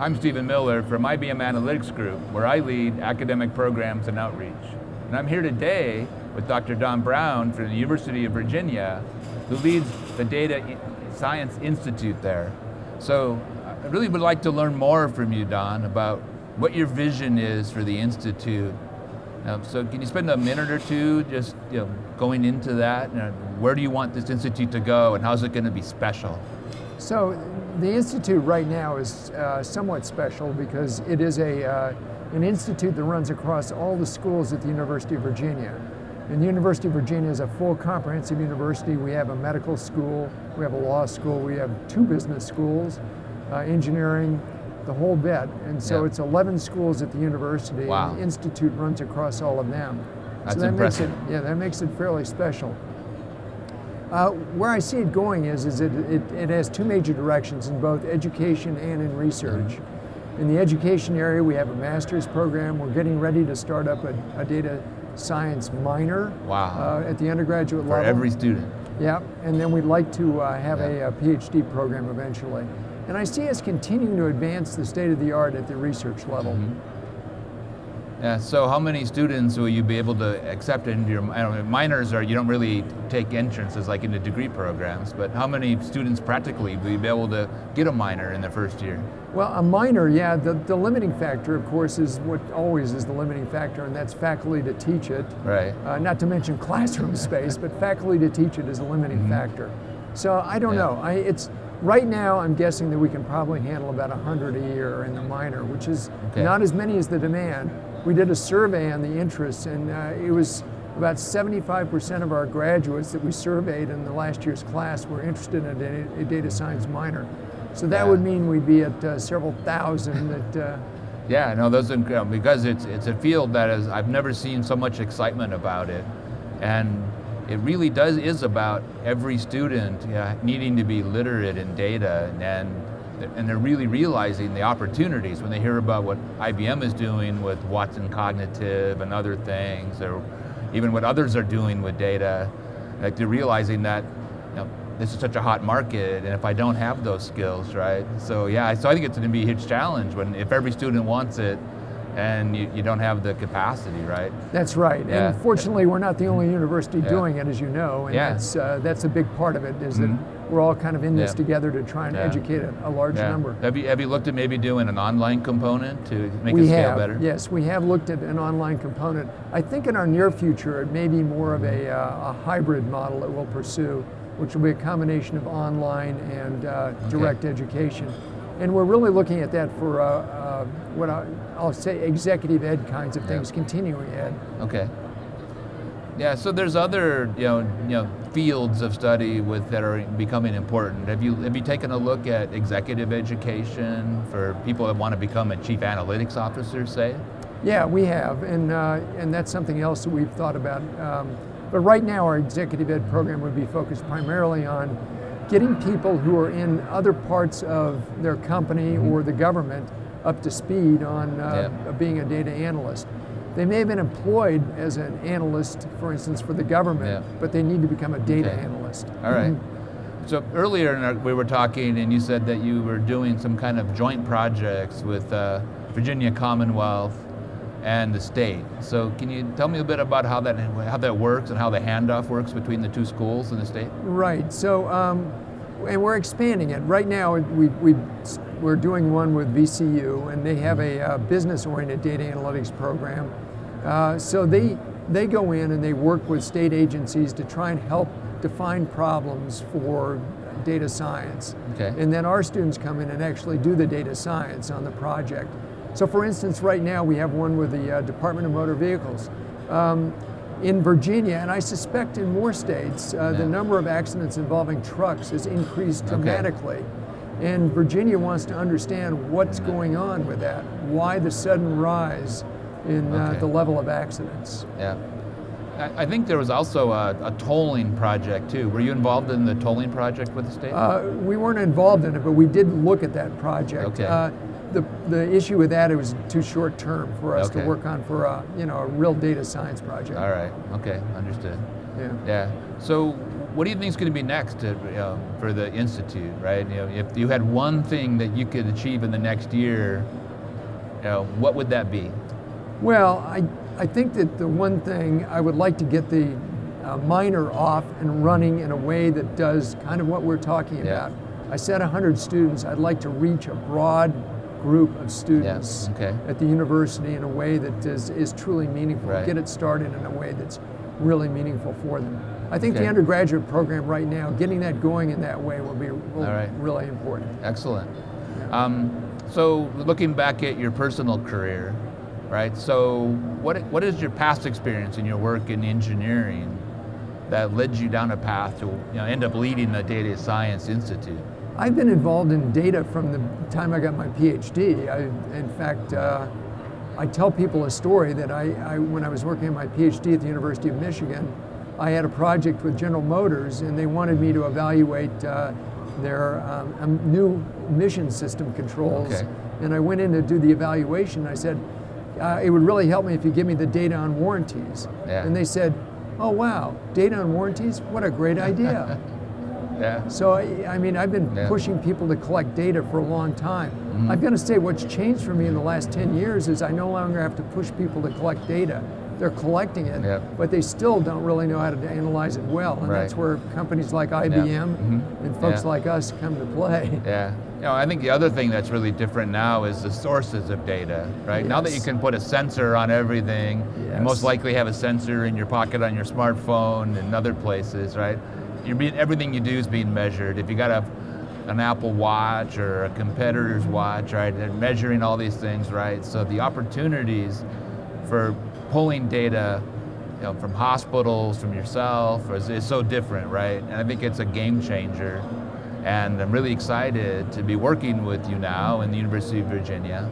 I'm Stephen Miller from IBM Analytics Group, where I lead academic programs and outreach. And I'm here today with Dr. Don Brown from the University of Virginia, who leads the Data Science Institute there. So I really would like to learn more from you, Don, about what your vision is for the Institute. So can you spend a minute or two just going into that? Where do you want this Institute to go, and how's it going to be special? So the Institute right now is somewhat special because it is an institute that runs across all the schools at the University of Virginia. And the University of Virginia is a full comprehensive university. We have a medical school, we have a law school, we have 2 business schools, engineering, the whole bit. And so it's 11 schools at the university. Wow. And the Institute runs across all of them. That's so that impressive. that makes it fairly special. Where I see it going is it has 2 major directions in both education and in research. In the education area, we have a master's program. We're getting ready to start up a data science minor at the undergraduate level. For every student. Yeah, and then we'd like to have a PhD program eventually. And I see us continuing to advance the state of the art at the research level. Yeah, so how many students will you be able to accept into your, minors you don't really take entrances like in the degree programs, but how many students practically will you be able to get a minor in the first year? Well, a minor, yeah, the limiting factor, of course, is what always is the limiting factor, and that's faculty to teach it. Right. Not to mention classroom space, but faculty to teach it is a limiting factor. So I don't know. Right now, I'm guessing that we can probably handle about 100 a year in the minor, which is not as many as the demand. We did a survey on the interest, and it was about 75% of our graduates that we surveyed in the last year's class were interested in a data science minor. So that would mean we'd be at several thousand that... Yeah, no, those are, because it's a field that I've never seen so much excitement about it. And it really is about every student needing to be literate in data, and they're really realizing the opportunities when they hear about what IBM is doing with Watson Cognitive and other things, or even what others are doing with data. Like they're realizing that this is such a hot market, and if I don't have those skills, right? So I think it's going to be a huge challenge if every student wants it, and you don't have the capacity, right? That's right. Yeah. And fortunately, we're not the only university doing it, as you know, and that's a big part of it, is that we're all kind of in this together to try and educate a large number. Have you looked at maybe doing an online component to make it scale better? Yes, we have looked at an online component. I think in our near future, it may be more of a hybrid model that we'll pursue, which will be a combination of online and direct education. And we're really looking at that for what I'll say executive ed kinds of things, continuing ed. Okay. Yeah, so there's other fields of study that are becoming important. Have you taken a look at executive education for people that want to become a chief analytics officer, say? Yeah, we have, and that's something else that we've thought about. But right now, our executive ed program would be focused primarily on getting people who are in other parts of their company or the government up to speed on being a data analyst. They may have been employed as an analyst, for instance, for the government, but they need to become a data analyst. All right. So earlier we were talking, and you said that you were doing some kind of joint projects with Virginia Commonwealth and the state. So can you tell me a bit about how that works and how the handoff works between the 2 schools and the state? Right. So, and we're expanding it. Right now, we're doing one with VCU, and they have a business-oriented data analytics program. So they go in and they work with state agencies to try and help define problems for data science. Okay. And then our students come in and actually do the data science on the project. So for instance, right now we have one with the Department of Motor Vehicles. In Virginia, and I suspect in more states, the number of accidents involving trucks has increased dramatically. And Virginia wants to understand what's going on with that, why the sudden rise in the level of accidents. Yeah. I think there was also a tolling project too. Were you involved in the tolling project with the state? We weren't involved in it, but we did look at that project. Okay. The issue with that, it was too short term for us to work on for a real data science project. All right. Okay. Understood. Yeah. Yeah. So what do you think is going to be next for the Institute, right? If you had one thing that you could achieve in the next year, what would that be? Well, I think that the one thing I would like to get the minor off and running in a way that does kind of what we're talking about. I said 100 students. I'd like to reach a broad group of students at the university in a way that is truly meaningful. Get it started in a way that's really meaningful for them. I think the undergraduate program right now, getting that going in that way will be really important. Excellent. So looking back at your personal career, right? So what is your past experience in your work in engineering that led you down a path to end up leading the Data Science Institute? I've been involved in data from the time I got my PhD. In fact, I tell people a story that when I was working on my PhD at the University of Michigan, I had a project with General Motors, and they wanted me to evaluate their new emission system controls. And I went in to do the evaluation. I said, it would really help me if you give me the data on warranties. And they said, oh wow, data on warranties? What a great idea. So, I mean, I've been pushing people to collect data for a long time. I've got to say, what's changed for me in the last 10 years is I no longer have to push people to collect data. They're collecting it, but they still don't really know how to analyze it well. And that's where companies like IBM and folks like us come to play. I think the other thing that's really different now is the sources of data, right? Now that you can put a sensor on everything, you most likely have a sensor in your pocket on your smartphone and other places, right? Everything you do is being measured. If you got an Apple Watch or a competitor's watch, right, they're measuring all these things, right? So the opportunities for pulling data from hospitals, from yourself, is so different, right? And I think it's a game changer. And I'm really excited to be working with you now in the University of Virginia.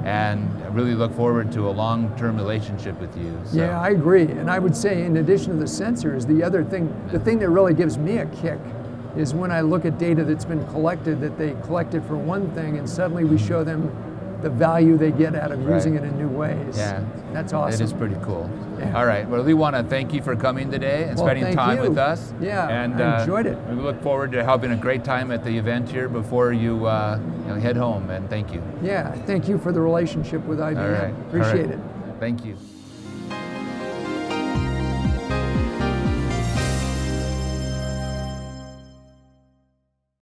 And I really look forward to a long-term relationship with you. So. Yeah, I agree. And I would say, in addition to the sensors, the other thing, the thing that really gives me a kick is when I look at data that's been collected, that they collected for one thing, and suddenly we show them the value they get out of using it in new ways. That's awesome. It is pretty cool. All right, well, we want to thank you for coming today and spending time with us. And I enjoyed it. We look forward to having a great time at the event here before you, head home, and thank you. Yeah, thank you for the relationship with IBM. Appreciate it. Thank you.